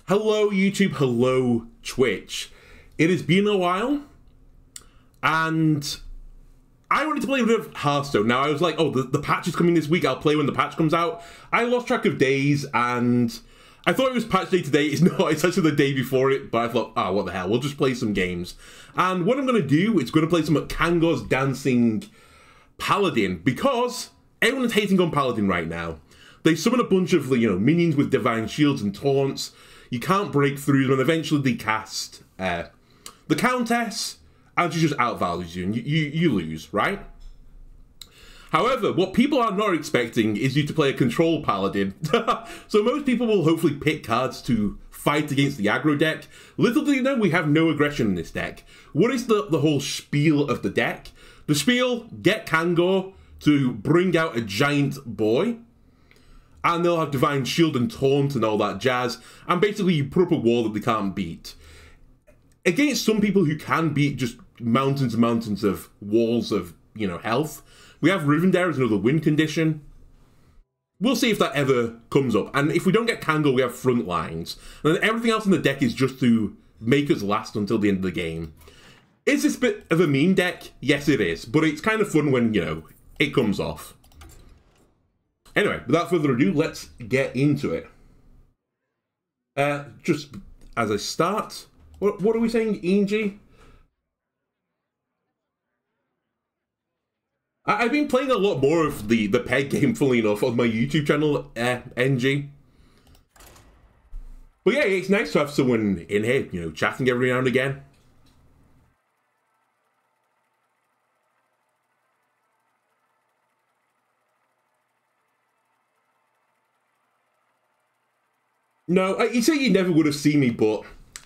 Hello YouTube, hello Twitch. It has been a while, and I wanted to play a bit of Hearthstone. Now I was like, oh, the patch is coming this week, I'll play when the patch comes out. I lost track of days, and I thought it was patch day today. It's not, it's actually the day before it, but I thought, oh, what the hell, we'll just play some games. And what I'm going to do is going to play some Kangor's Dancing Paladin, because everyone's hating on Paladin right now. They summon a bunch of, minions with divine shields and taunts. You can't break through them, and eventually they cast the Countess, and she just outvalues you, and you lose, right? However, what people are not expecting is you to play a control Paladin. So most people will hopefully pick cards to fight against the aggro deck. Little do you know, we have no aggression in this deck. What is the whole spiel of the deck? The spiel, get Kangor to bring out a giant boy, and they'll have Divine Shield and Taunt and all that jazz, and basically you put up a wall that they can't beat. Against some people who can beat just mountains and mountains of walls of, health, we have Rivendare as another win condition. We'll see if that ever comes up, and if we don't get Kangor, we have front lines. And then everything else in the deck is just to make us last until the end of the game. Is this a bit of a meme deck? Yes, it is, but it's kind of fun when, it comes off. Anyway, without further ado, let's get into it. Just as I start, what are we saying, ENG? I've been playing a lot more of the peg game, funnily enough, on my YouTube channel, NG. But yeah, it's nice to have someone in here, chatting every now and again. No, you say you never would have seen me, but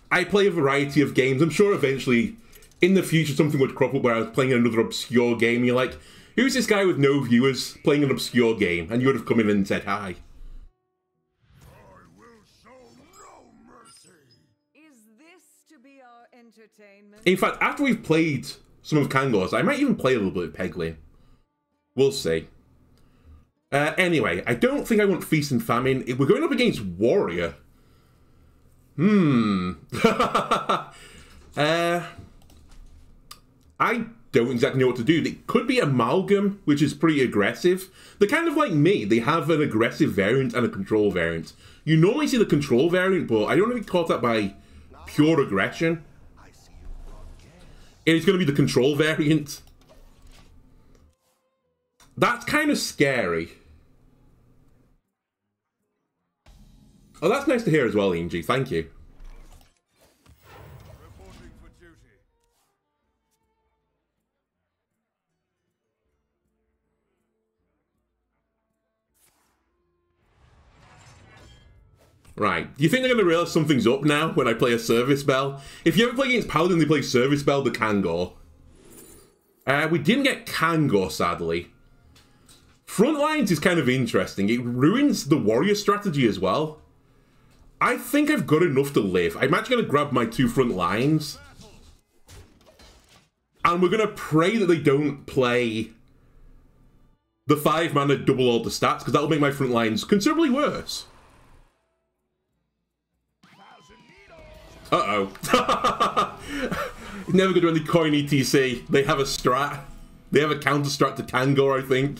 I play a variety of games. I'm sure eventually, in the future, something would crop up where I was playing another obscure game. You're like, who's this guy with no viewers playing an obscure game? And you would have come in and said hi. I will show no mercy. Is this to be our entertainment? In fact, after we've played some of Kangor's, I might even play a little bit of Peglin. We'll see. Anyway, I don't think I want Feast and Famine. We're going up against Warrior. I don't exactly know what to do. It could be Amalgam, which is pretty aggressive. They're kind of like me. They have an aggressive variant and a control variant. You normally see the control variant, but I don't know if you caught that by pure aggression. It's going to be the control variant. That's kind of scary. Oh, that's nice to hear as well, ENG. Thank you. Reporting for duty. Right. Do you think they're going to realize something's up now when I play a Service Bell? If you ever play against Paladin, they play Service Bell the Kangor. We didn't get Kangor, sadly. Frontlines is kind of interesting. It ruins the warrior strategy as well. I think I've got enough to live. I'm actually going to grab my 2 front lines. And we're going to pray that they don't play the 5-mana double all the stats, because that'll make my front lines considerably worse. Uh-oh. Never going to really coin ETC. They have a strat. They have a counter strat to Kangor, I think.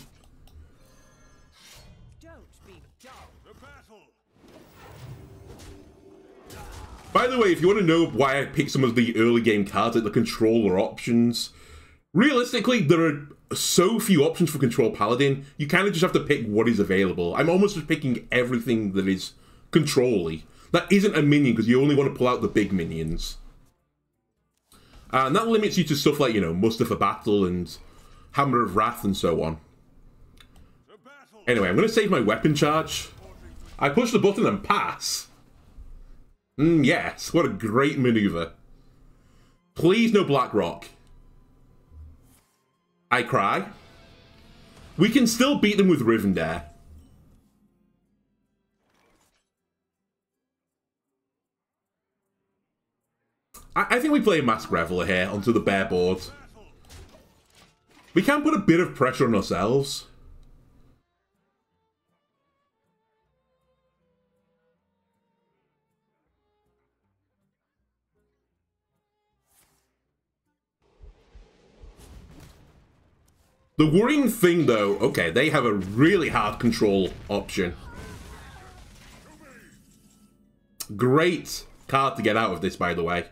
By the way, if you want to know why I picked some of the early game cards, like the controller options, realistically, there are so few options for Control Paladin, you kind of just have to pick what is available. I'm almost just picking everything that is control-y. That isn't a minion, because you only want to pull out the big minions. And that limits you to stuff like, Muster for Battle and Hammer of Wrath and so on. Anyway, I'm going to save my weapon charge. I push the button and pass. Yes, what a great maneuver. Please no Black Rock. I cry. We can still beat them with Rivendare. I think we play a Mask Reveler here onto the bare board. We can put a bit of pressure on ourselves. The worrying thing, though, okay, they have a really hard control option. Great card to get out of this, by the way.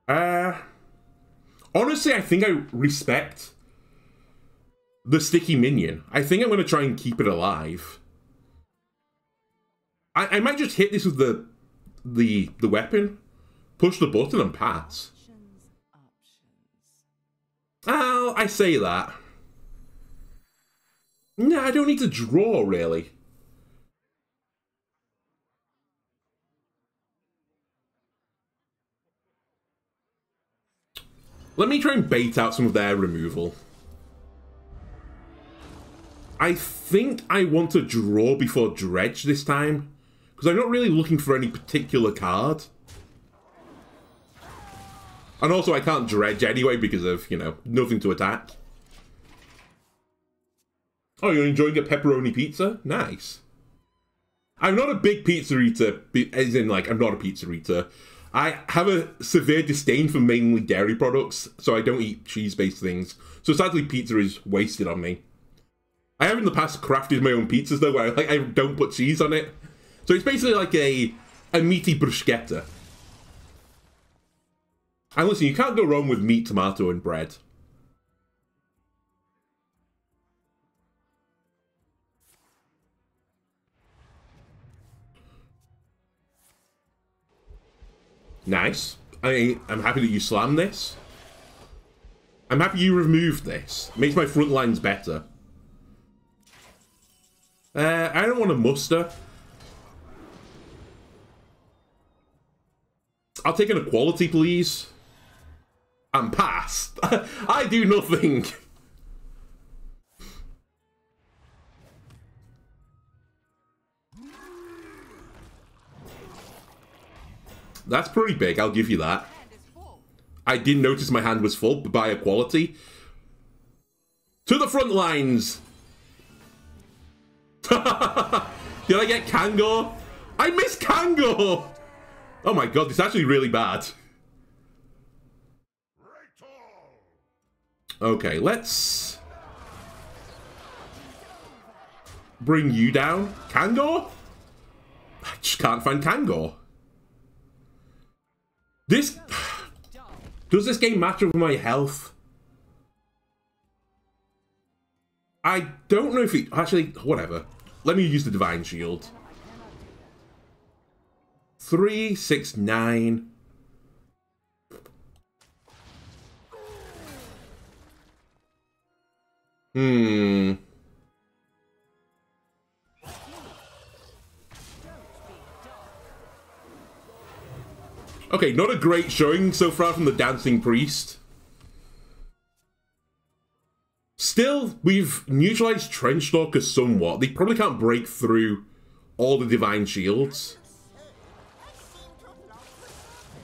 Honestly, I think I respect the sticky minion. I think I'm going to try and keep it alive. I might just hit this with the weapon, push the button, and pass. Oh, I say that. No, I don't need to draw, really. Let me try and bait out some of their removal. I think I want to draw before Dredge this time, because I'm not really looking for any particular card. And also I can't Dredge anyway because of, you know, nothing to attack. Oh, you're enjoying a pepperoni pizza? Nice. I'm not a big pizza eater, as in, like, I'm not a pizza eater. I have a severe disdain for mainly dairy products, so I don't eat cheese-based things. So sadly, pizza is wasted on me. I have in the past crafted my own pizzas, though, where I don't put cheese on it. So it's basically like a meaty bruschetta. And listen, you can't go wrong with meat, tomato, and bread. Nice. I'm happy that you slammed this. I'm happy you removed this. Makes my front lines better. I don't want to muster. I'll take an equality, please. I'm passed. I do nothing. That's pretty big, I'll give you that. I didn't notice my hand was full, but by equality. To the front lines! Did I get Kangor? I missed Kangor! Oh my god, this is actually really bad. Okay, let's bring you down. Kangor? I just can't find Kangor. Does this game match up with my health? I don't know if it... Actually, whatever. Let me use the Divine Shield. 3, 6, 9. Okay, not a great showing so far from the Dancing Priest. Still, we've neutralized Trenchstalker somewhat. They probably can't break through all the Divine Shields.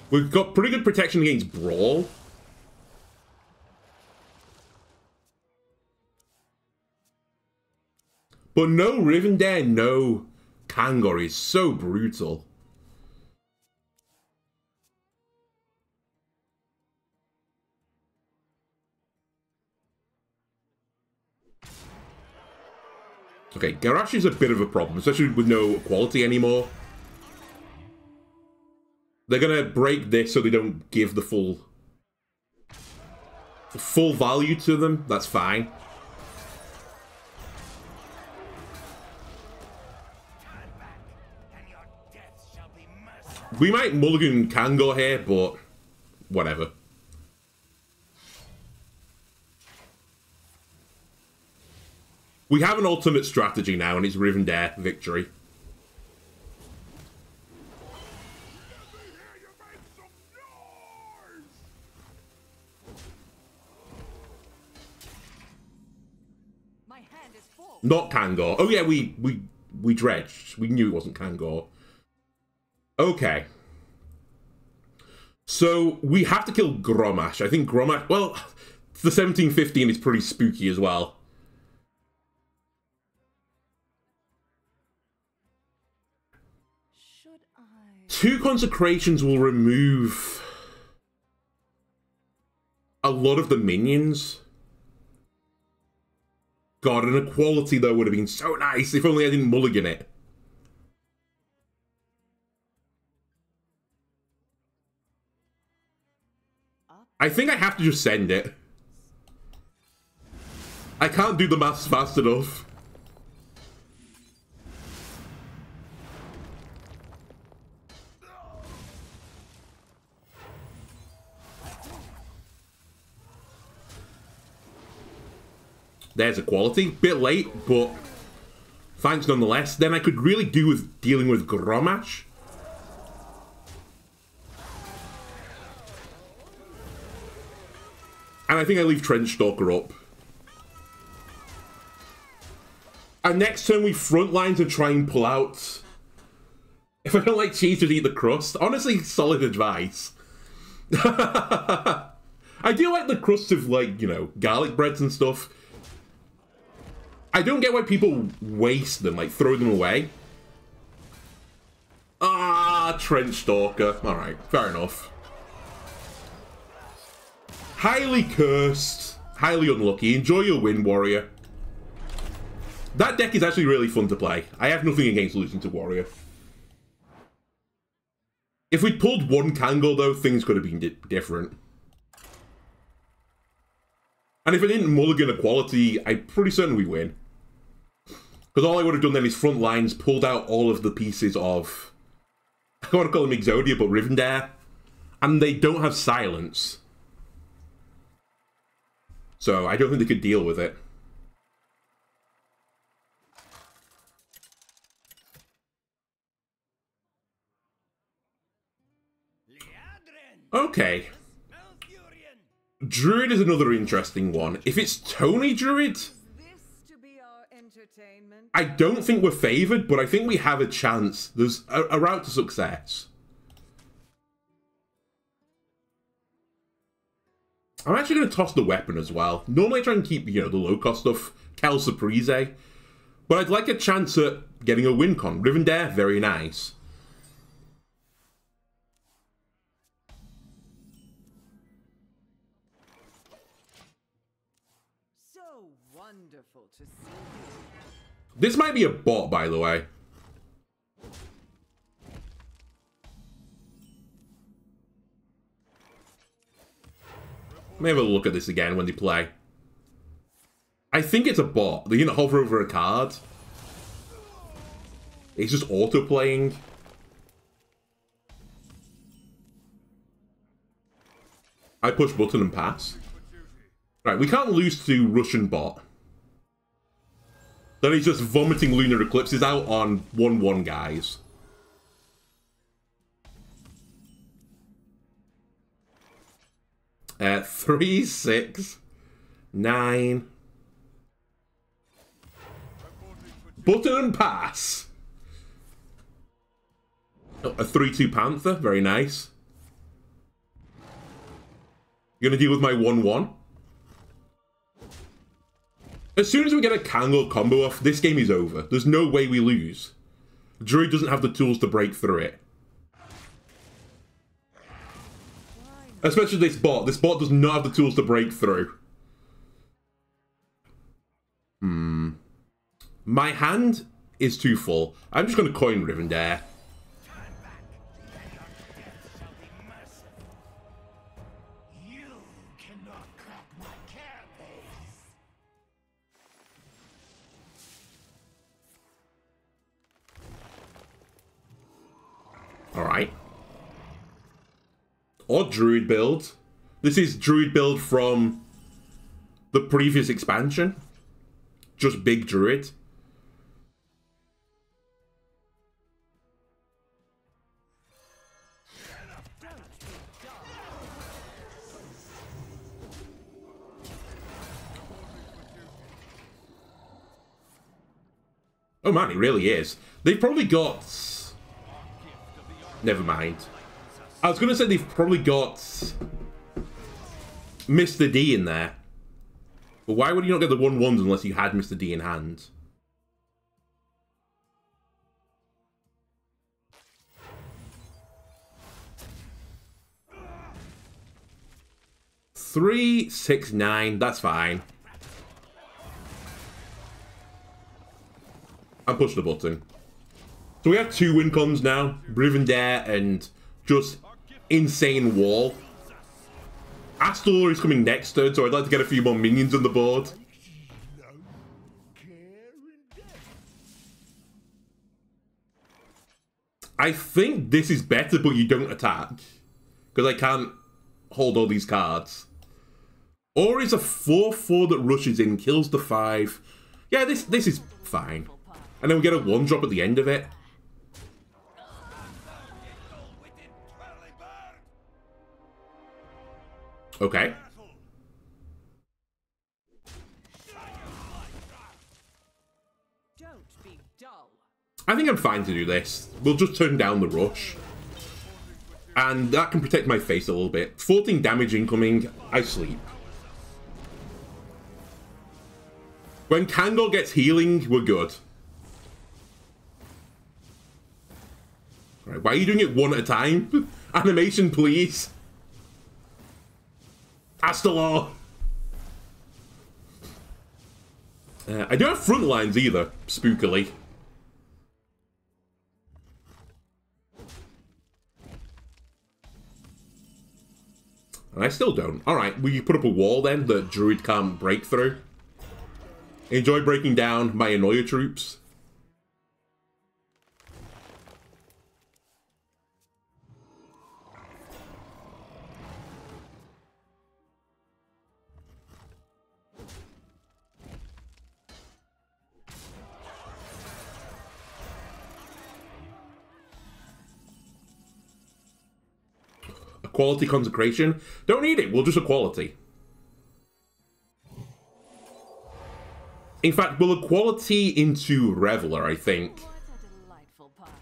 We've got pretty good protection against Brawl. But no Rivendare, no Kangor is so brutal. Okay, Garrosh is a bit of a problem, especially with no quality anymore. They're gonna break this so they don't give the full value to them. That's fine. We might mulligan Kangor here, but whatever. We have an ultimate strategy now, and it's Rivendare victory. My hand is full. Not Kangor. Oh yeah, we dredged. We knew it wasn't Kangor. Okay. So we have to kill Grommash. I think Grommash. Well, the 1715 is pretty spooky as well. Two Consecrations will remove a lot of the minions. God, an equality, though, would have been so nice if only I didn't mulligan it. I think I have to just send it. I can't do the maths fast enough. There's equality. Bit late, but thanks nonetheless. Then I could really do with dealing with Grommash. And I think I leave Trenchstalker up. And next turn we frontline to try and pull out. If I don't like cheese, just eat the crust. Honestly, solid advice. I do like the crust of, like, you know, garlic breads and stuff. I don't get why people waste them, like throw them away. Ah, Trenchstalker. Alright, fair enough. Highly cursed. Highly unlucky. Enjoy your win, Warrior. That deck is actually really fun to play. I have nothing against losing to Warrior. If we'd pulled one Kangor, though, things could have been different. And if I didn't mulligan equality, I'm pretty certain we win. Because all I would have done then is front lines, pulled out all of the pieces of... I don't want to call them Exodia, but Rivendare. And they don't have silence. So I don't think they could deal with it. Okay. Druid is another interesting one. If it's Tony Druid, I don't think we're favoured, but I think we have a chance. There's a route to success. I'm actually going to toss the weapon as well. Normally I try and keep, you know, the low-cost stuff, Cal Surprise. But I'd like a chance at getting a win con. Rivendare, very nice. So wonderful to see you. This might be a bot, by the way. Let me have a look at this again when they play. I think it's a bot. They didn't hover over a card. It's just auto-playing. I push button and pass. Right, we can't lose to Russian bot. Then he's just vomiting lunar eclipses out on 1-1 guys. At 3, 6, 9. Button and pass. Oh, a 3-2 Panther, very nice. You're gonna deal with my 1-1. As soon as we get a Kangor combo off, this game is over. There's no way we lose. Druid doesn't have the tools to break through it. Especially this bot. This bot does not have the tools to break through. My hand is too full. I'm just going to coin Rivendare. Alright. Or Druid build. This is Druid build from the previous expansion. Just big Druid. Oh man, it really is. They've probably got... Never mind. I was going to say they've probably got Mr. D in there. But why would you not get the 1-1s unless you had Mr. D in hand? Three, 6, 9. That's fine. and push the button. So we have 2 win cons now. Rivendare and just insane wall. Astor is coming next turn, so I'd like to get a few more minions on the board. I think this is better, but you don't attack. Because I can't hold all these cards. Or is a 4/4 that rushes in, kills the 5. Yeah, this is fine. And then we get a 1-drop at the end of it. Okay. Don't be dull. I think I'm fine to do this. We'll just turn down the rush. And that can protect my face a little bit. 14 damage incoming. I sleep. When Kangor gets healing, we're good. Alright, why are you doing it one at a time? Animation, please. Astalor. I don't have front lines either, spookily. And I still don't. Alright, we put up a wall then that Druid can't break through. Enjoy breaking down my Annoy-o-Troupes. Quality Consecration. Don't need it, we'll just equality. In fact, we'll equality into Reveler, I think. What a delightful party.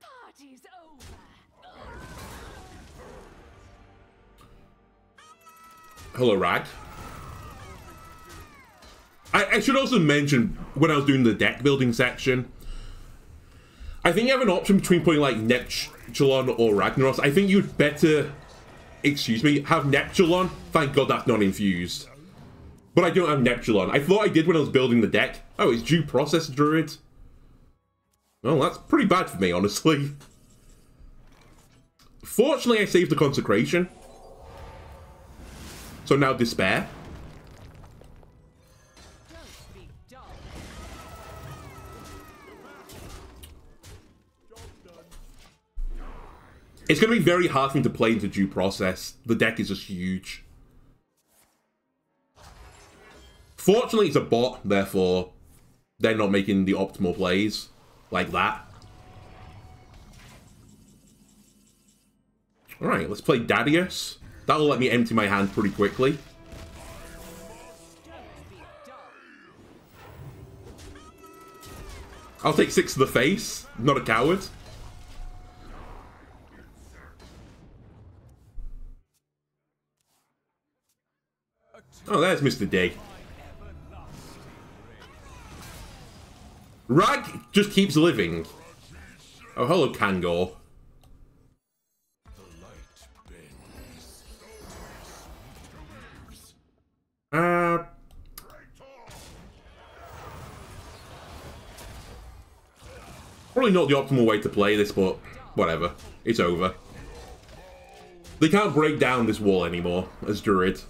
Party's over. Hello, Rag. I should also mention, when I was doing the deck building section, I think you have an option between putting like Neptulon or Ragnaros. I think you'd better, excuse me, have Neptulon. Thank God that's not infused. But I don't have Neptulon. I thought I did when I was building the deck. Oh, it's Due Process Druid. Well, that's pretty bad for me, honestly. Fortunately, I saved the Consecration. So now Despair. Don't be dull. It's going to be very hard for me to play into Due Process. The deck is just huge. Fortunately, it's a bot, therefore they're not making the optimal plays like that. Alright, let's play Thaddius. That'll let me empty my hand pretty quickly. I'll take 6 to the face, not a coward. Oh, there's Mr. D. Rag just keeps living. Oh, hello, Kangor. Probably not the optimal way to play this, but whatever. It's over. They can't break down this wall anymore as Druid.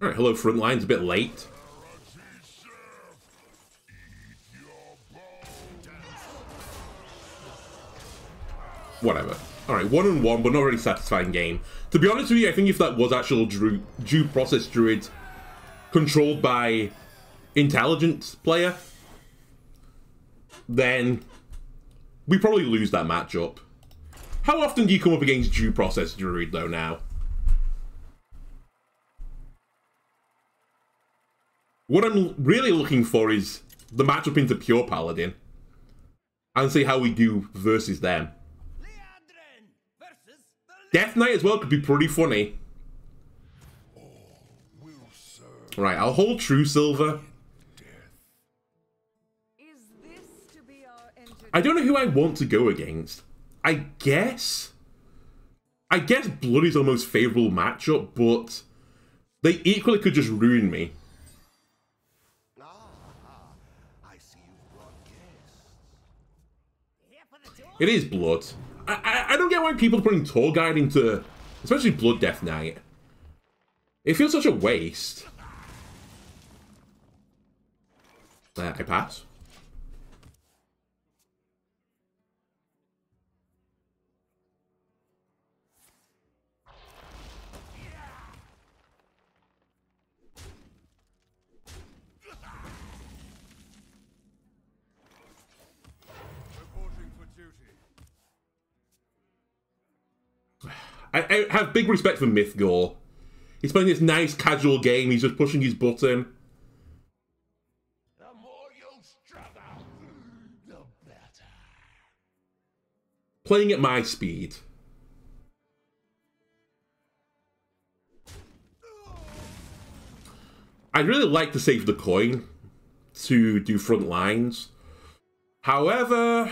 Alright, hello front line's a bit late. Whatever. Alright, 1-1, but not really satisfying game. To be honest with you, I think if that was actual Due Process Druid controlled by intelligent player, then we probably lose that matchup. How often do you come up against Due Process Druid though now? What I'm really looking for is the matchup into Pure Paladin and see how we do versus them. Death Knight as well could be pretty funny. Right, I'll hold Truesilver. Is this to be our I don't know who I want to go against. I guess Blood is our most favourable matchup, but they equally could just ruin me. I see you've brought guests. It is Blood. I don't get why people are putting Tour Guide into, especially Blood Death Knight. It feels such a waste. I pass. Reporting for duty. I have big respect for Mythgore. He's playing this nice casual game, he's just pushing his button. The more you struggle, the better. Playing at my speed. I'd really like to save the coin to do front lines. However,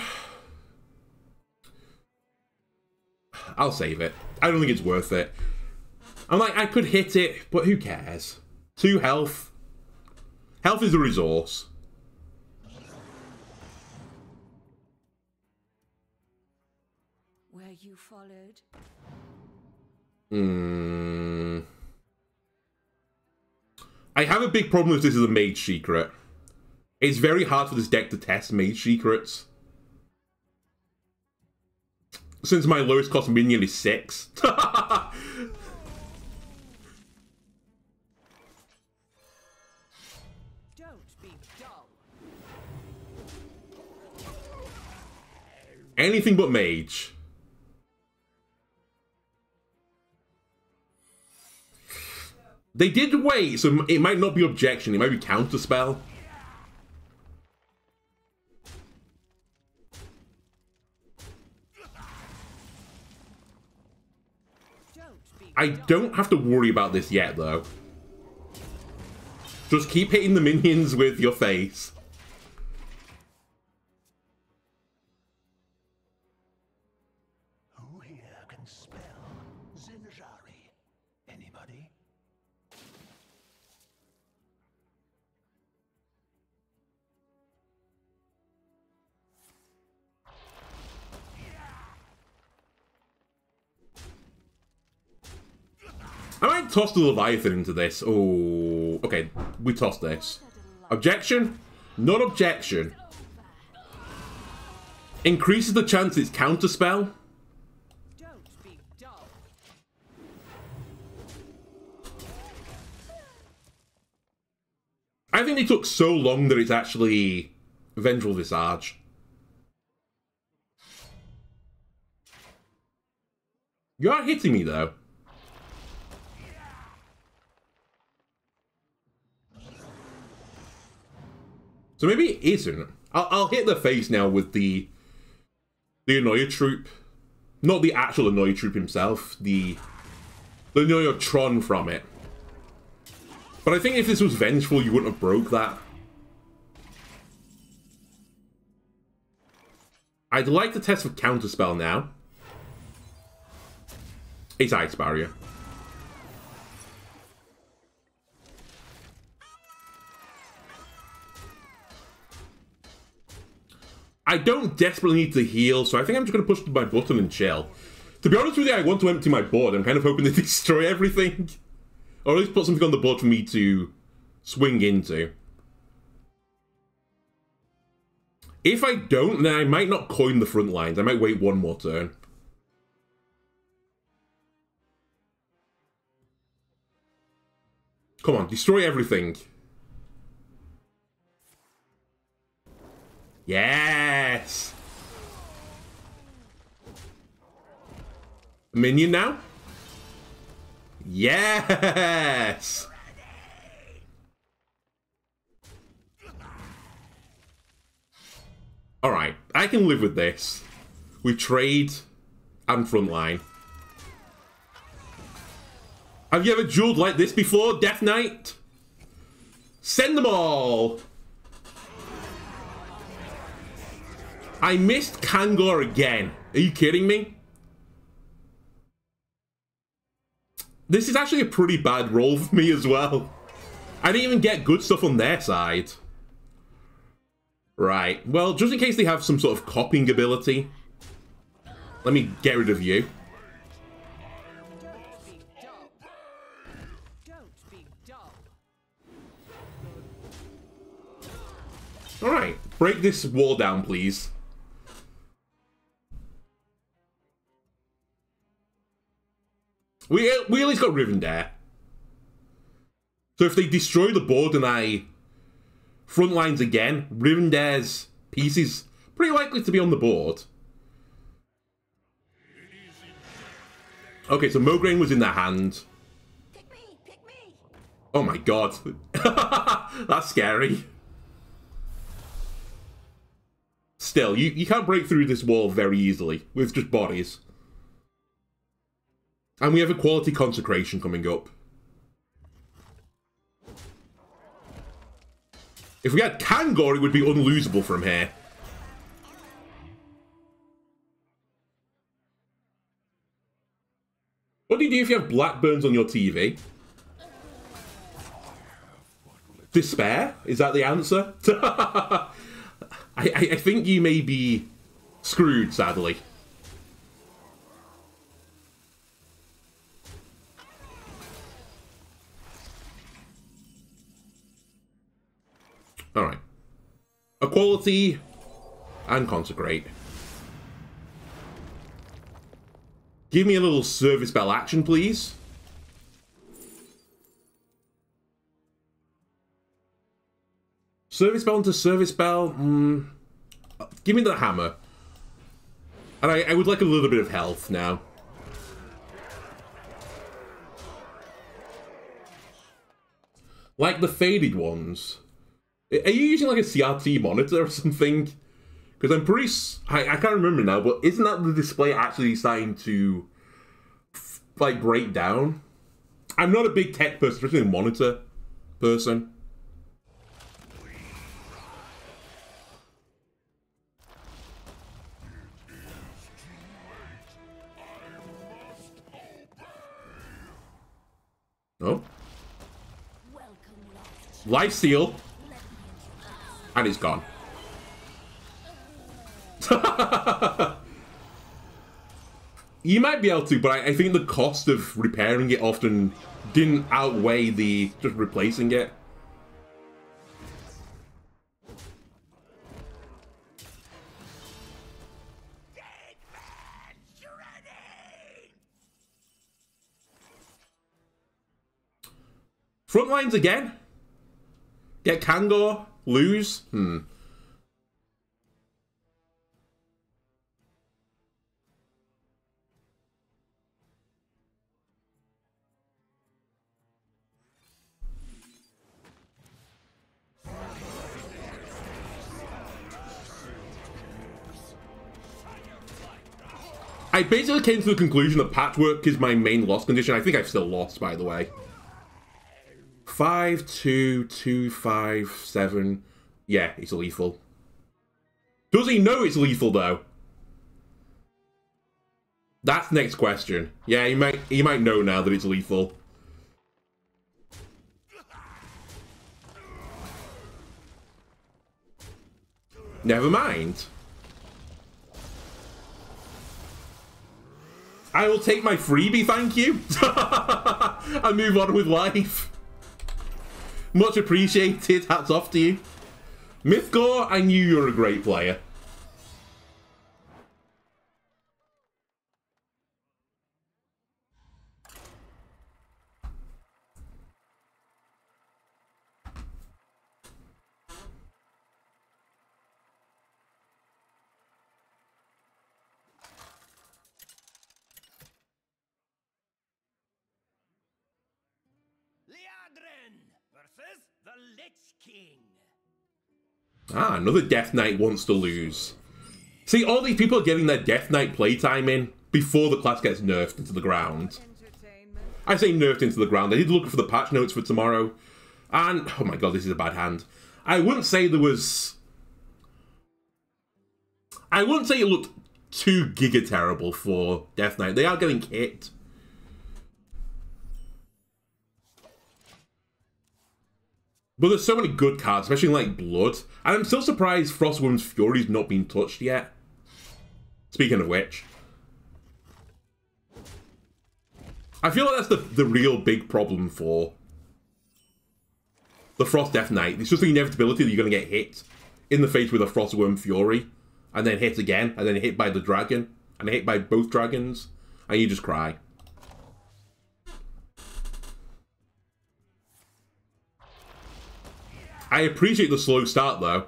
I'll save it. I don't think it's worth it. I'm like, I could hit it, but who cares? 2 health. Health is a resource. Were you followed? I have a big problem with this as a mage secret. It's very hard for this deck to test mage secrets. Since my lowest cost minion is 6. Don't be dull. Anything but mage. They did wait, so it might not be objection, it might be counterspell. I don't have to worry about this yet, though. Just keep hitting the minions with your face. Who here can spell Zinjari? Anybody? I might toss the Leviathan into this. Oh, okay, we tossed this. Objection? Not objection. Increases the chance it's counterspell. Don't be dull. I think they took so long that it's actually Vengeful Visage. You are hitting me, though. So maybe it isn't. I'll hit the face now with the Annoy-o-Troupe. Not the actual Annoy-o-Troupe himself, the Annoy-o-Tron from it. But I think if this was Vengeful, you wouldn't have broke that. I'd like to test for Counterspell now. It's Ice Barrier. I don't desperately need to heal, so I think I'm just going to push my button and chill. To be honest with you, I want to empty my board. I'm kind of hoping to destroy everything. Or at least put something on the board for me to swing into. If I don't, then I might not coin the front lines. I might wait one more turn. Come on, destroy everything. Yes! Minion now? Yes! Alright, I can live with this. We trade and frontline. Have you ever dueled like this before, Death Knight? Send them all! I missed Kangor again. Are you kidding me? This is actually a pretty bad roll for me as well. I didn't even get good stuff on their side. Right, well, just in case they have some sort of copying ability, let me get rid of you. Alright, break this wall down, please. We at least got Rivendare. So if they destroy the board and I front lines again, Rivendare's piece is pretty likely to be on the board. Okay, so Mograine was in their hand. Pick me, pick me. Oh my god. That's scary. Still, you can't break through this wall very easily with just bodies. And we have a quality Consecration coming up. If we had Kangor, it would be unlosable from here. What do you do if you have Blackburns on your TV? Despair? Is that the answer? I think you may be screwed, sadly. Alright. Equality and Consecrate. Give me a little service bell action, please. Service bell into service bell. Give me the hammer. And I would like a little bit of health now. Like the faded ones. Are you using like a CRT monitor or something? Because I'm pretty... I can't remember now, but isn't that the display actually starting to like break down? I'm not a big tech person, especially a monitor person. Oh. Life Steal. And it's gone. You might be able to, but I think the cost of repairing it often didn't outweigh the just replacing it. Front lines again? Get Kangor? Lose? I basically came to the conclusion that Patchwork is my main loss condition. I think I've still lost, by the way. 5, 2, 2, 5, 7. Yeah, it's lethal. Does he know it's lethal, though? That's the next question. Yeah, he might know now that it's lethal. Never mind. I will take my freebie, thank you. And move on with life. Much appreciated. Hats off to you. Mythgore, I knew you were a great player. Ah, another Death Knight wants to lose. See, all these people are getting their Death Knight playtime in before the class gets nerfed into the ground. I say nerfed into the ground. I did look for the patch notes for tomorrow. And, oh my god, this is a bad hand. I wouldn't say there was... I wouldn't say it looked too giga terrible for Death Knight. They are getting hit. But there's so many good cards, especially like Blood. And I'm still surprised Frostwoman's Fury's not been touched yet. Speaking of which. I feel like that's the real big problem for the Frost Death Knight. It's just the inevitability that you're going to get hit in the face with a Frostworm Fury, and then hit again, and then hit by the dragon, and hit by both dragons, and you just cry. I appreciate the slow start, though.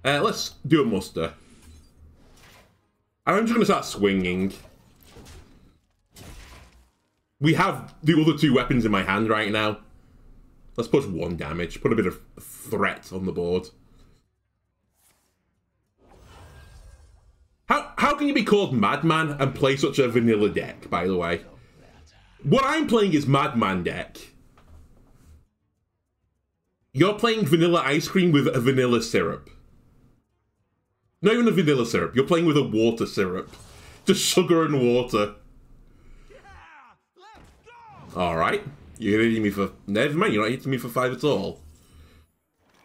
Let's do a muster. I'm just going to start swinging. We have the other two weapons in my hand right now. Let's push 1 damage. Put a bit of threat on the board. How can you be called Madman and play such a vanilla deck, by the way? What I'm playing is Madman deck. You're playing vanilla ice cream with a vanilla syrup. Not even a vanilla syrup. You're playing with a water syrup. Just sugar and water. Alright. You're hitting me for... Never mind, you're not hitting me for 5 at all.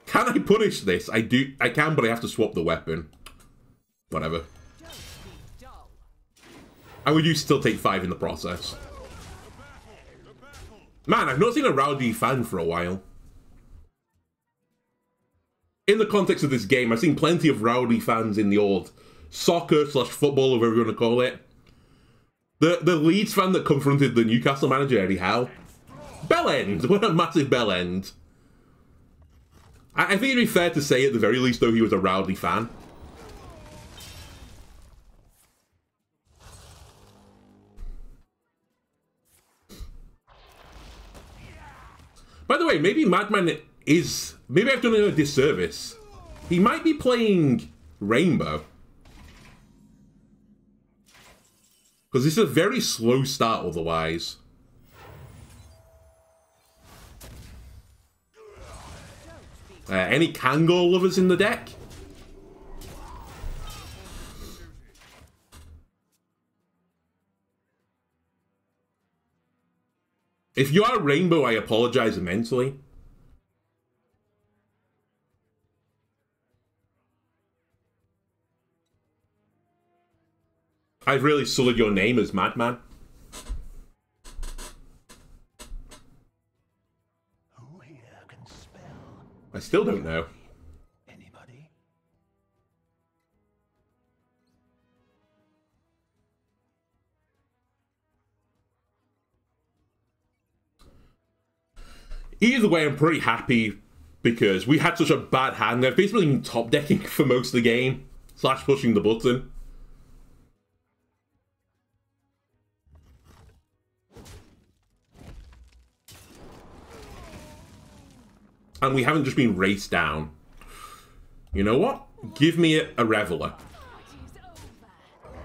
Can I punish this? I can, but I have to swap the weapon. Whatever. I would still take 5 in the process. Man, I've not seen a rowdy fan for a while. In the context of this game, I've seen plenty of rowdy fans in the old soccer/football, or whatever you want to call it. The Leeds fan that confronted the Newcastle manager, Eddie Howe. Bell end! What a massive bell end. I think it'd be fair to say, at the very least, though, he was a rowdy fan. By the way, maybe Madman is... Maybe I've done him a disservice. He might be playing Rainbow. Because this is a very slow start otherwise. Any Kangor lovers in the deck? If you are Rainbow, I apologize immensely. I've really sullied your name as Madman. Who here can spell? I still don't know. Anybody? Either way, I'm pretty happy because we had such a bad hand. I've basically been top decking for most of the game, / pushing the button. And we haven't just been raced down. You know what? Give me a Reveler.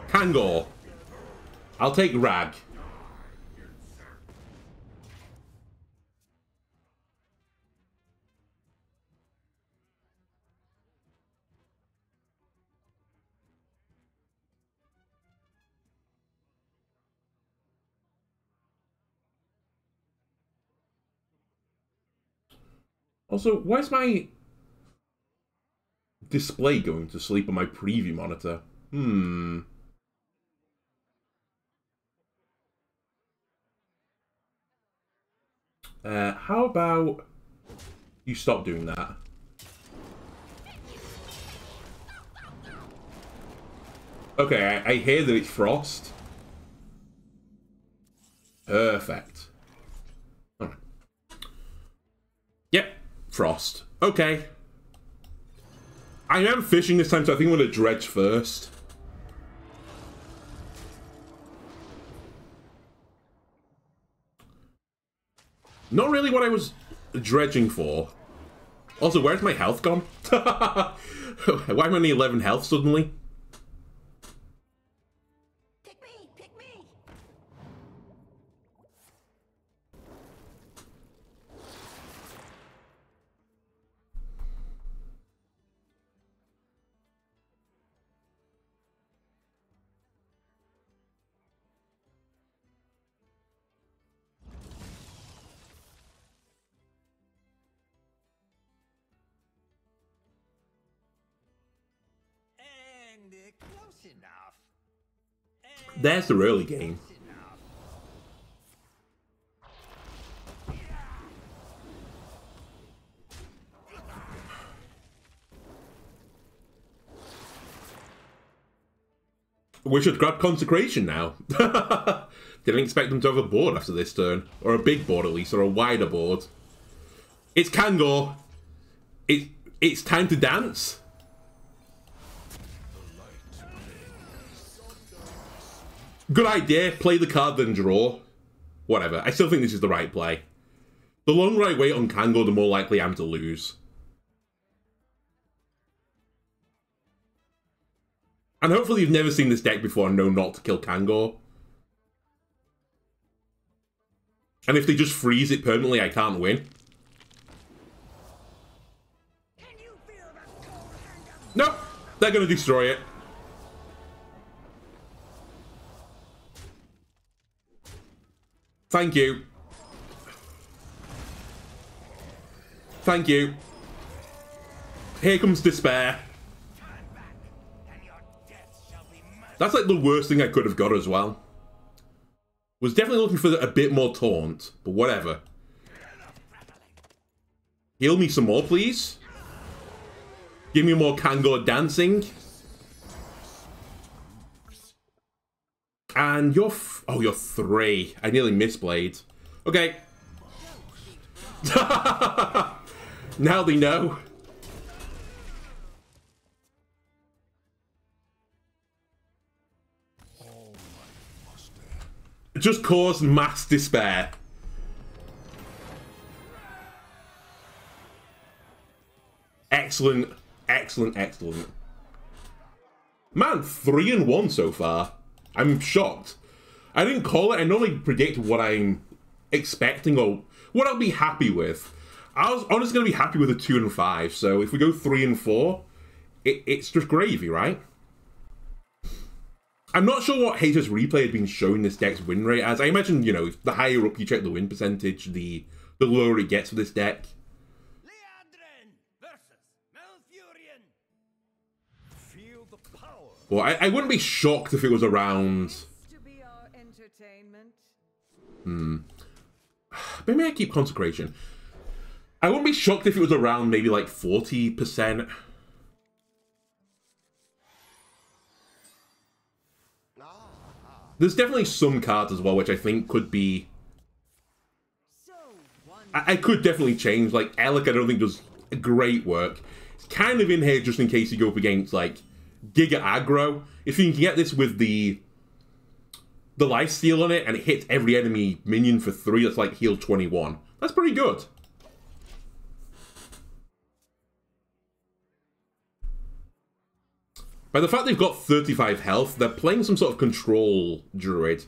Kangor. I'll take Rag. Also, why is my display going to sleep on my preview monitor? How about you stop doing that? Okay, I hear that it's Frost. Perfect. Alright. Yep. Frost. Okay. I am fishing this time, so I think I'm going to dredge first. Not really what I was dredging for. Also, where's my health gone? Why am I only 11 health suddenly? There's the early game. We should grab Consecration now. Didn't expect them to have a board after this turn. Or a big board at least, or a wider board. It's Kangor. It's time to dance. Good idea. Play the card, then draw. Whatever. I still think this is the right play. The longer I wait on Kangor, the more likely I am to lose. And hopefully you've never seen this deck before and know not to kill Kangor. And if they just freeze it permanently, I can't win. Nope, they're going to destroy it. Thank you. Thank you. Here comes despair. That's like the worst thing I could have got as well. Was definitely looking for a bit more taunt, but whatever. Heal me some more, please. Give me more Kangor dancing. And you're... oh, you're 3. I nearly misplayed. Okay. Now they know. Just caused mass despair. Excellent, excellent, excellent. Man, 3-1 so far. I'm shocked. I didn't call it. I normally predict what I'm expecting or what I'll be happy with. I was honestly going to be happy with a 2 and 5. So if we go 3 and 4, it's just gravy, right? I'm not sure what HS Replay had been showing this deck's win rate as. I imagine, you know, the higher up you check the win percentage, the lower it gets for this deck. Well, I wouldn't be shocked if it was around... Maybe I keep Consecration. I wouldn't be shocked if it was around maybe like 40%. There's definitely some cards as well, which I think could be... I could definitely change. Like, Elekk I don't think does great work. It's kind of in here just in case you go up against, like, Giga Aggro. If you can get this with the lifesteal on it, and it hits every enemy minion for 3, that's like heal 21. That's pretty good. By the fact they've got 35 health, they're playing some sort of control druid.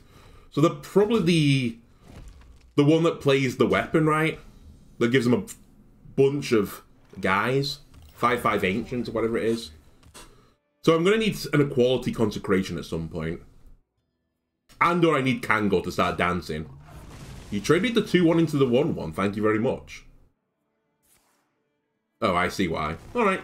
So they're probably the one that plays the weapon, right? That gives them a bunch of guys. 5/5 ancients or whatever it is. So I'm going to need an equality consecration at some point. And or I need Kangor to start dancing. You traded the 2-1 into the 1-1. Thank you very much. Oh, I see why. Alright.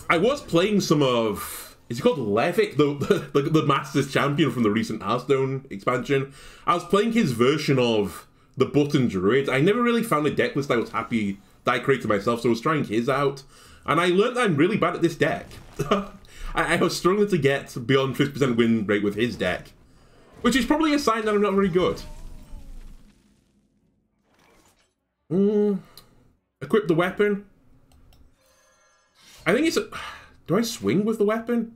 I was playing some of... Is he called Leviathan? The Masters Champion from the recent Hearthstone expansion. I was playing his version of the Button Druid. I never really found a deck list I was happy that I created myself, so I was trying his out. And I learned that I'm really bad at this deck. I was struggling to get beyond 50% win rate with his deck. Which is probably a sign that I'm not very good. Equip the weapon. I think it's a... Do I swing with the weapon?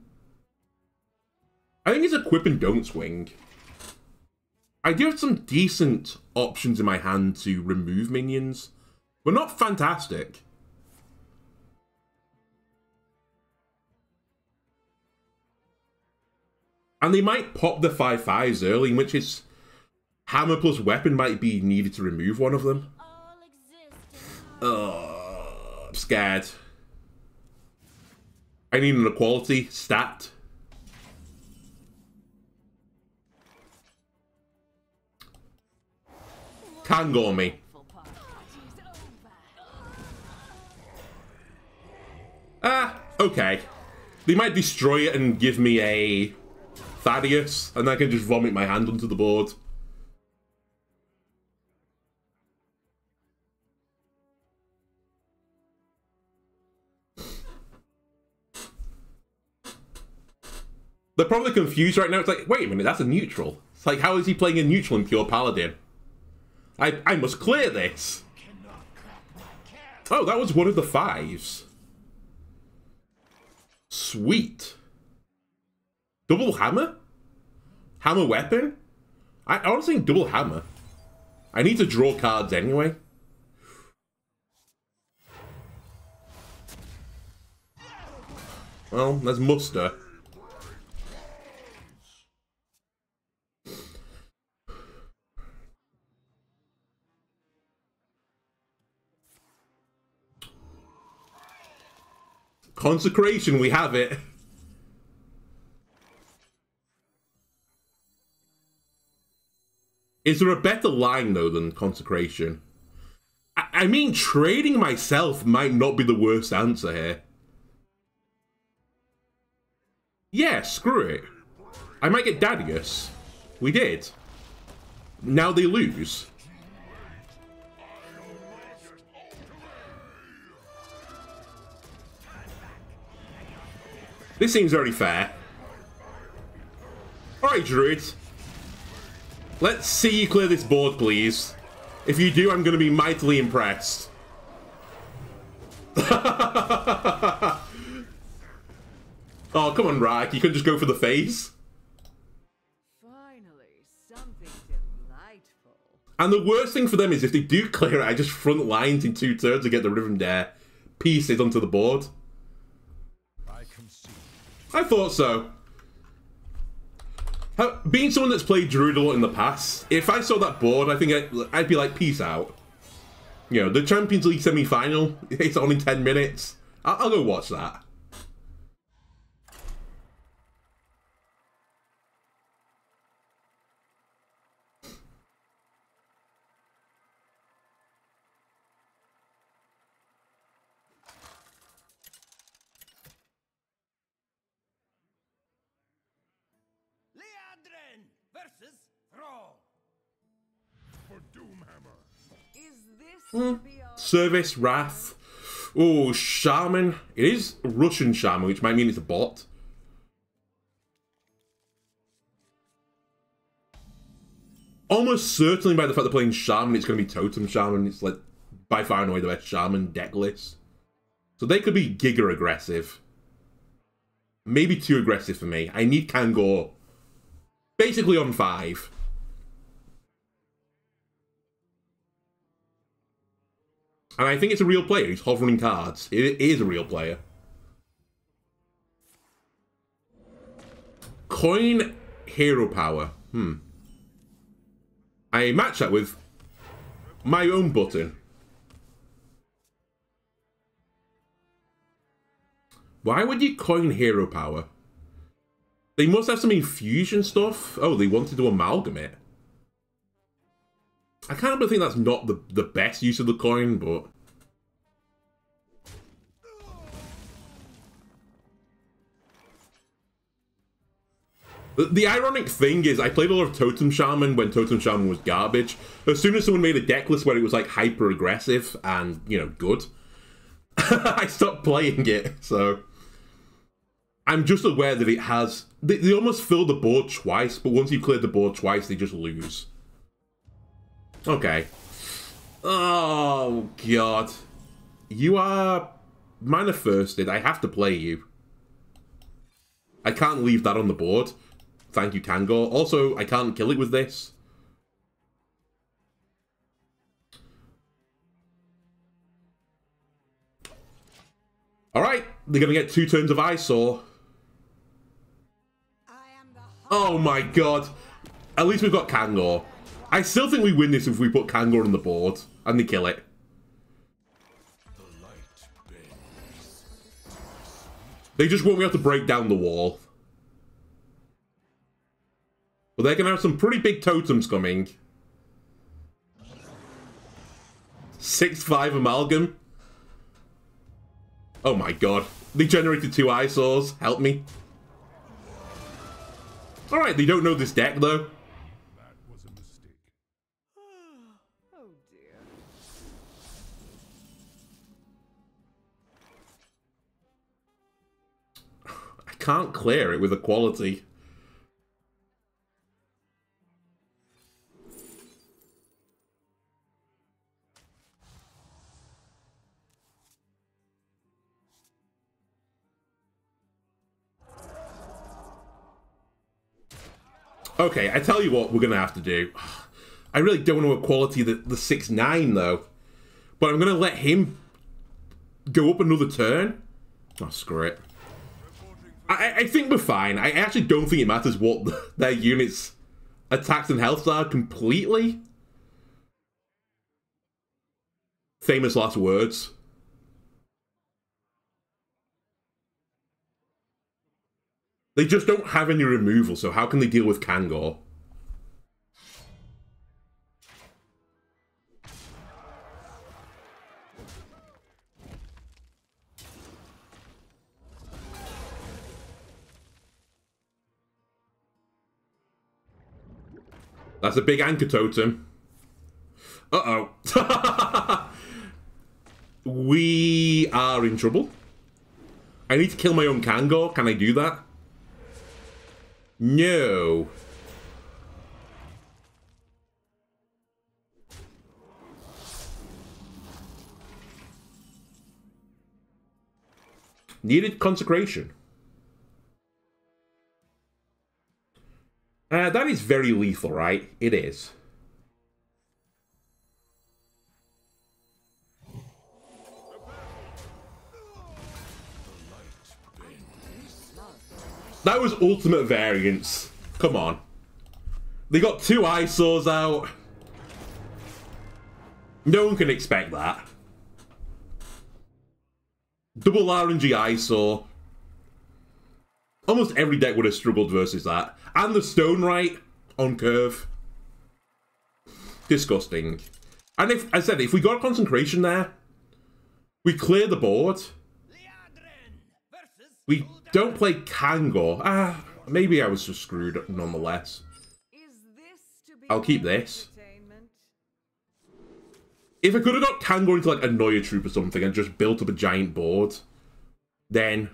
I think it's equip and don't swing. I do have some decent options in my hand to remove minions, but not fantastic. And they might pop the 5/5s early, in which is hammer plus weapon might be needed to remove one of them. I'm scared. I need an equality stat. Kangor me. Okay. They might destroy it and give me a Thaddius, and I can just vomit my hand onto the board. They're probably confused right now. It's like, wait a minute, that's a neutral. It's like, how is he playing a neutral in pure Paladin? I must clear this. Oh, that was one of the 5s. Sweet. Double hammer? Hammer weapon? I was saying double hammer. I need to draw cards anyway. Well, there's muster. Consecration, we have it. Is there a better line, though, than Consecration? I mean, trading myself might not be the worst answer here. Yeah, screw it. I might get Thaddius. We did. Now they lose. This seems very fair. Alright, Druid. Let's see you clear this board, please. If you do, I'm going to be mightily impressed. Oh, come on, Rag. You couldn't just go for the face? Finally, something delightful. And the worst thing for them is if they do clear it, I just front lines in 2 turns to get the Rivendare pieces onto the board. I thought so. Being someone that's played Druid a lot in the past, if I saw that board, I think I'd be like, peace out. You know, the Champions League semi-final, it's on in 10 minutes. I'll go watch that. Versus Throw. For Doomhammer. Is this to be our Service, Wrath. Oh, Shaman. It is Russian Shaman, which might mean it's a bot. Almost certainly by the fact they're playing Shaman, it's going to be Totem Shaman. It's like by far and away the best Shaman deck list. So they could be giga aggressive. Maybe too aggressive for me. I need Kangor basically on 5. And I think it's a real player. He's hovering cards. It is a real player. Coin hero power. I match that with my own button. Why would you coin hero power? They must have some infusion stuff. Oh, they wanted to amalgamate. I kind of think that's not the best use of the coin, but... The ironic thing is, I played a lot of Totem Shaman when Totem Shaman was garbage. As soon as someone made a deck list where it was like hyper aggressive and, you know, good, I stopped playing it, so... I'm just aware that it has... They almost fill the board twice, but once you've cleared the board twice, they just lose. Okay. Oh, God. You are mana firsted. I have to play you. I can't leave that on the board. Thank you, Kangor. Also, I can't kill it with this. Alright, they're going to get 2 turns of Eyesore. Oh my god. At least we've got Kangor. I still think we win this if we put Kangor on the board and they kill it. They just won't be able to break down the wall. But they're going to have some pretty big totems coming. 6/5 amalgam. Oh my god. They generated 2 eyesores. Help me. Alright, they don't know this deck though. That was a mistake. Oh dear. I can't clear it with equality. Okay, I tell you what we're going to have to do. I really don't want to equality the 6/9 though. But I'm going to let him go up another turn. Oh, screw it. I think we're fine. I actually don't think it matters what their units' attacks and healths are completely. Famous last words. They just don't have any removal, so how can they deal with Kangor? That's a big anchor totem. Uh-oh. We are in trouble. I need to kill my own Kangor. Can I do that? No. Needed Consecration. That is very lethal, right? It is. That was ultimate variance. Come on. They got 2 eyesores out. No one can expect that. Double RNG eyesore. Almost every deck would have struggled versus that. And the Stone Right on curve. Disgusting. And if I said, if we got a Consecration there, we clear the board. We don't play Kangor. Maybe I was just screwed nonetheless. I'll keep this. If I could have got Kangor into like Annoy-o-Troupe or something and just built up a giant board, then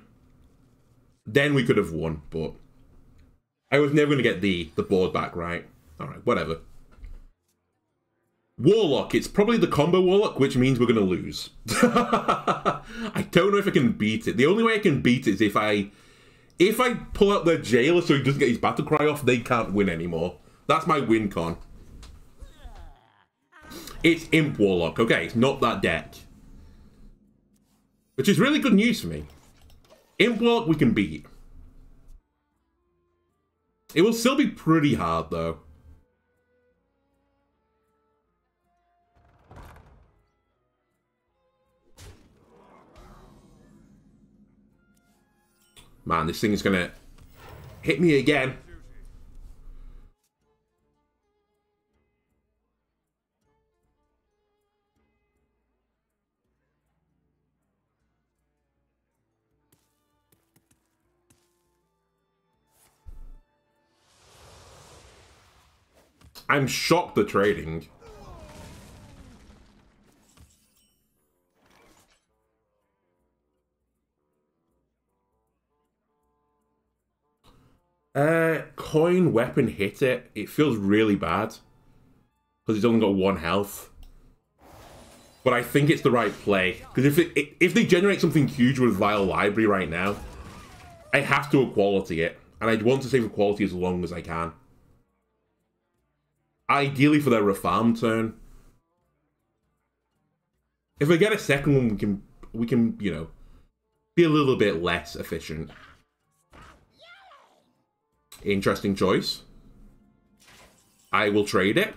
we could have won, but I was never going to get the board back right. Alright, whatever. Warlock, it's probably the combo Warlock, which means we're going to lose. I don't know if I can beat it. The only way I can beat it is if I pull out their Jailer so he doesn't get his battle cry off, they can't win anymore. That's my win con. It's Imp Warlock. Okay, it's not that deck. Which is really good news for me. Imp Warlock we can beat. It will still be pretty hard though. Man, this thing is gonna hit me again. I'm shocked they're trading. Coin weapon hit it. It feels really bad. Because it's only got 1 health. But I think it's the right play. Because if they generate something huge with Vile Library right now, I have to equality it. And I'd want to save equality as long as I can. Ideally for their refarm turn. If we get a second one, we can, you know, be a little bit less efficient. Interesting choice. I will trade it.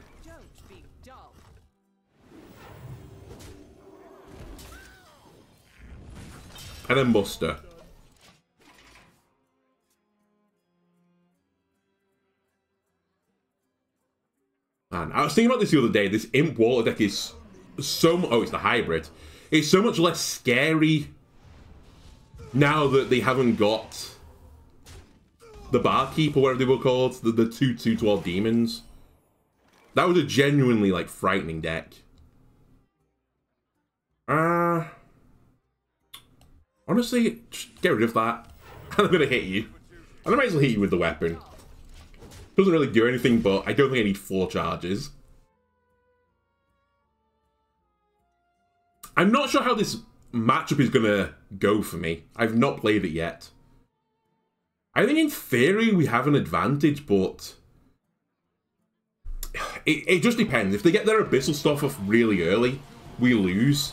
And a muster. Man, I was thinking about this the other day. This Imp Warlock deck is so... Oh, it's the hybrid. It's so much less scary now that they haven't got the Barkeep, or whatever they were called. The 2/2 to all demons. That was a genuinely, like, frightening deck. Honestly, just get rid of that. I'm going to hit you. And I might as well hit you with the weapon. Doesn't really do anything, but I don't think I need 4 charges. I'm not sure how this matchup is going to go for me. I've not played it yet. I think in theory we have an advantage, but it just depends. If they get their Abyssal stuff off really early, we lose.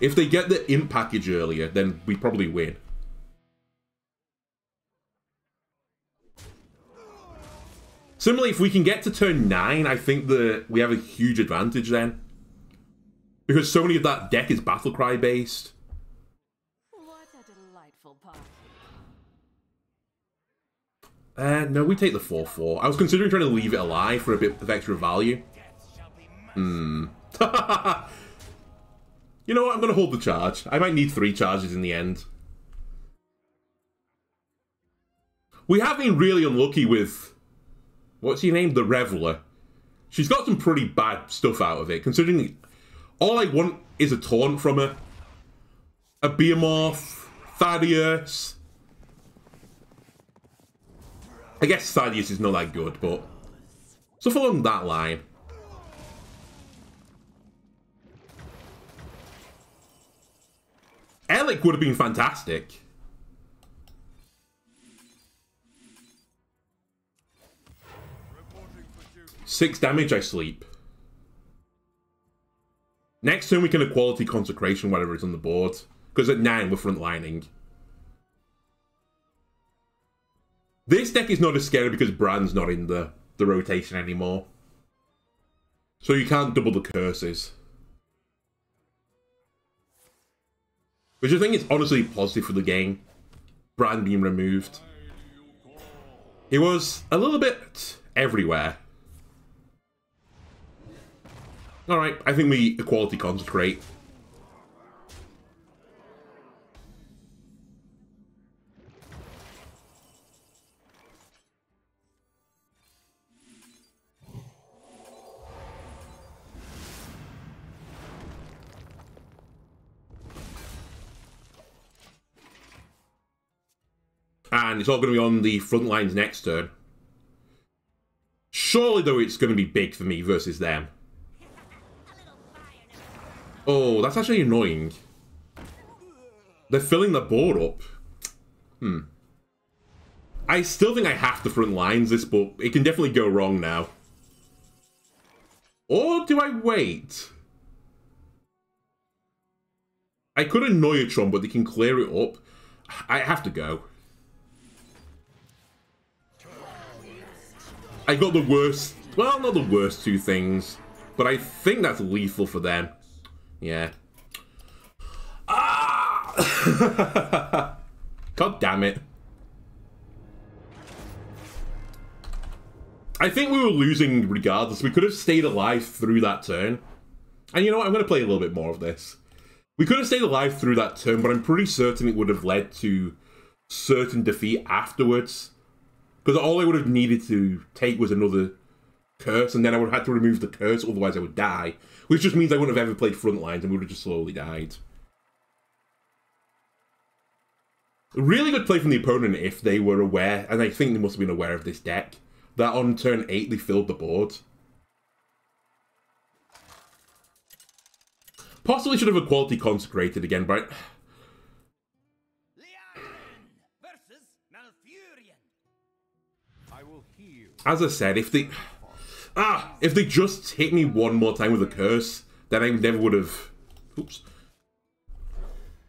If they get the Imp package earlier, then we probably win. Similarly, if we can get to turn 9, I think that we have a huge advantage then. Because so many of that deck is Battlecry based. What a delightful party. No, we take the 4/4. I was considering trying to leave it alive for a bit of extra value. You know what? I'm going to hold the charge. I might need 3 charges in the end. We have been really unlucky with... What's her name? The Reveler. She's got some pretty bad stuff out of it, considering all I want is a taunt from her. A Behemoth, Thaddius. I guess Thaddius is not that good, but stuff along that line. Elekk would have been fantastic. Six damage, I sleep. Next turn we can equality Consecration, whatever is on the board. Because at 9 we're frontlining. This deck is not as scary because Brand's not in the rotation anymore. So you can't double the curses. Which I think is honestly positive for the game. Brand being removed. It was a little bit everywhere. Alright, I think we equality Consecrate. And it's all going to be on the front lines next turn. Surely, though, it's going to be big for me versus them. Oh, that's actually annoying. They're filling the board up. I still think I have to front lines this, but it can definitely go wrong now. Or do I wait? I could Annoy-o-Troupe, but they can clear it up. I have to go. I got the worst, well, not the worst 2 things, but I think that's lethal for them. Yeah. Ah! God damn it. I think we were losing regardless. We could have stayed alive through that turn. And you know what? I'm going to play a little bit more of this. We could have stayed alive through that turn, but I'm pretty certain it would have led to certain defeat afterwards. Because all I would have needed to take was another curse, and then I would have had to remove the curse, otherwise I would die. Which just means I wouldn't have ever played Frontlines, and we would have just slowly died. Really good play from the opponent if they were aware, and I think they must have been aware of this deck, that on turn 8 they filled the board. Possibly should have equality Consecrated again, but... As I said, if they just hit me one more time with a curse, then I never would have... Oops.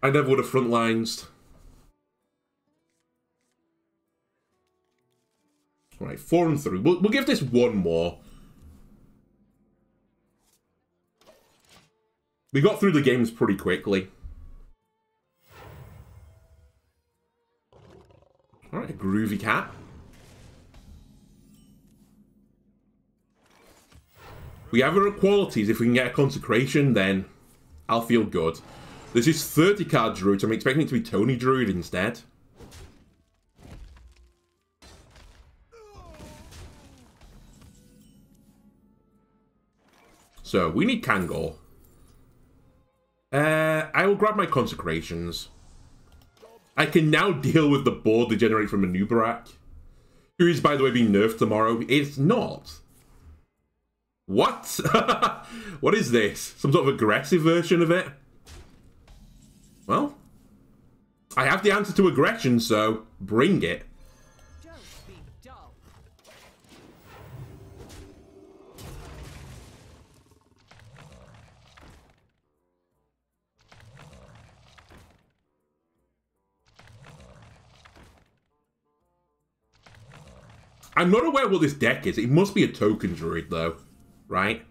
I never would have frontlines. Right, 4 and 3. We'll give this one more. We got through the games pretty quickly. Alright, Groovy Cat. We have our equalities. If we can get a Consecration, then I'll feel good. This is 30 card Druid, so I'm expecting it to be Tony Druid instead. So, we need Kangor. I will grab my Consecrations. I can now deal with the board they generate from a Nubarak, who is, by the way, being nerfed tomorrow. It's not. What? What is this? Some sort of aggressive version of it? Well, I have the answer to aggression, so bring it. Don't be dull. I'm not aware what this deck is. It must be a token druid, though, right?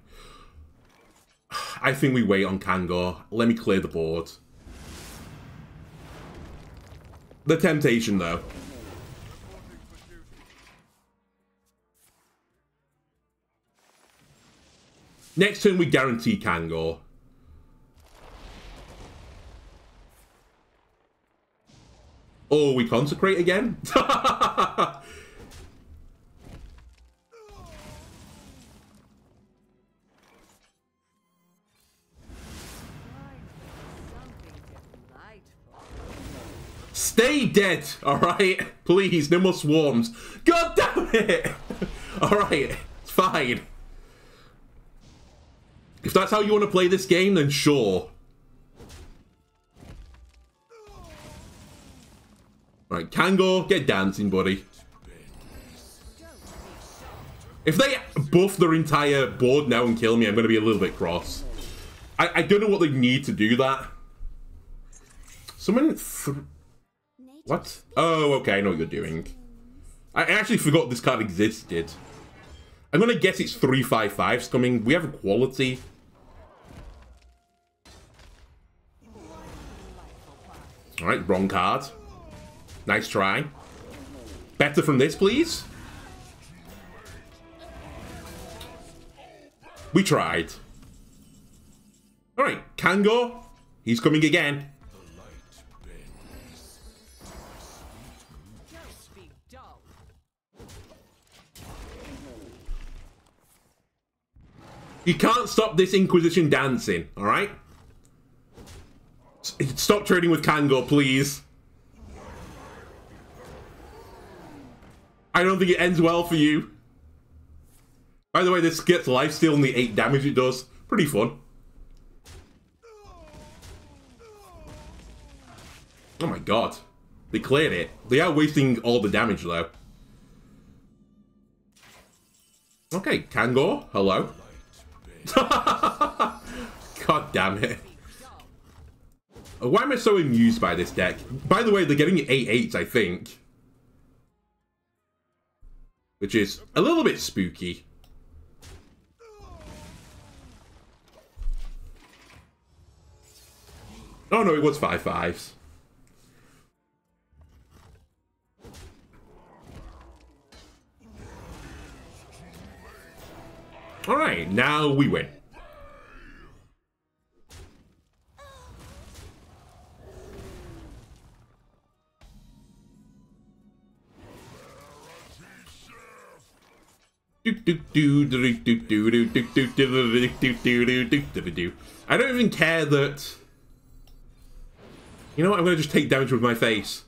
I think we wait on Kangor. Let me clear the board. The temptation, though. Next turn, we guarantee Kangor. Oh, we consecrate again? Stay dead, alright? Please, no more swarms. God damn it! Alright, it's fine. If that's how you want to play this game, then sure. Alright, Kangor, get dancing, buddy. If they buff their entire board now and kill me, I'm going to be a little bit cross. I don't know what they need to do that. Someone... What? Oh, okay, I know what you're doing. I actually forgot this card existed. I'm gonna guess it's 3/5/5's coming. We have a quality. Alright, wrong card. Nice try. Better from this, please. We tried. Alright, Kangor. He's coming again. You can't stop this Inquisition dancing, alright? Stop trading with Kangor, please. I don't think it ends well for you. By the way, this gets lifesteal and the 8 damage it does. Pretty fun. Oh my god. They cleared it. They are wasting all the damage, though. Okay, Kangor, hello. God damn it. Why am I so amused by this deck? By the way, they're getting 8/8s, I think. Which is a little bit spooky. Oh no, it was 5/5s. Alright, now we win. I don't even care that... You know what, I'm going to just take damage with my face.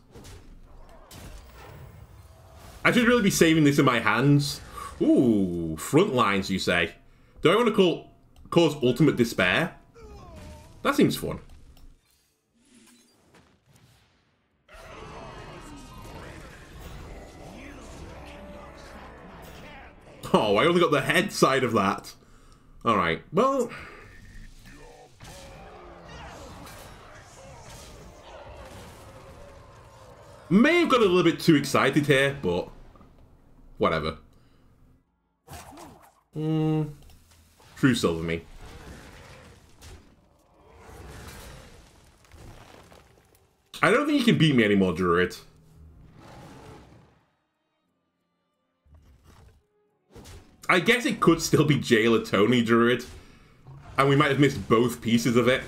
I should really be saving this in my hands. Ooh, front lines, you say? Do I want to cause ultimate despair? That seems fun. Oh, I only got the head side of that. Alright, well... May have got a little bit too excited here, but... Whatever. Truesilver me. I don't think you can beat me anymore, Druid. I guess it could still be Jailer Tony Druid. And we might have missed both pieces of it.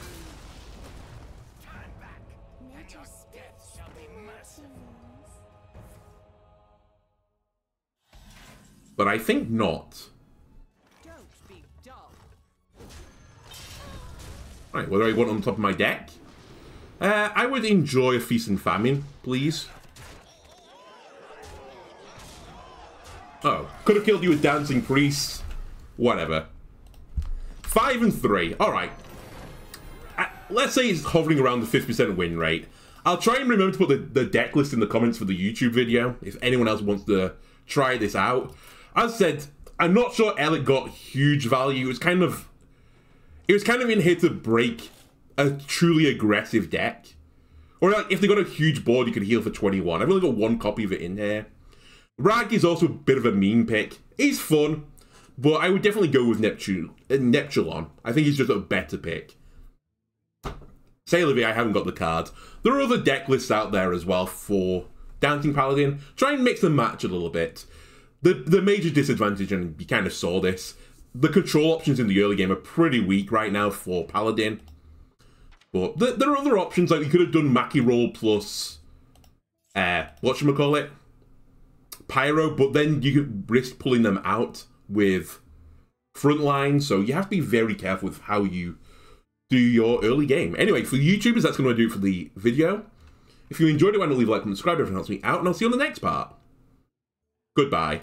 but I think not. Don't be dull. Right, what do I want on top of my deck? I would enjoy a Feast and Famine, please. Oh, could have killed you with Dancing Priests. Whatever. 5 and 3. Alright. Let's say it's hovering around the 50% win rate. I'll try and remember to put the deck list in the comments for the YouTube video, if anyone else wants to try this out. As I said, I'm not sure Elekk got huge value. It was kind of in here to break a truly aggressive deck. Or like, if they got a huge board, you could heal for 21. I've only got 1 copy of it in here. Rag is also a bit of a meme pick. He's fun, but I would definitely go with Neptulon. I think he's just a better pick. Say Olivia, I haven't got the cards. There are other deck lists out there as well for Dancing Paladin. Try and mix and match a little bit. The major disadvantage, and you kind of saw this, the control options in the early game are pretty weak right now for Paladin. But there are other options, like you could have done Mackie Roll plus, whatchamacallit? Pyro, but then you could risk pulling them out with Frontline, so you have to be very careful with how you do your early game. Anyway, for YouTubers, that's going to do it for the video. If you enjoyed it, why not leave a like and subscribe, everyone helps me out, and I'll see you on the next part. Goodbye.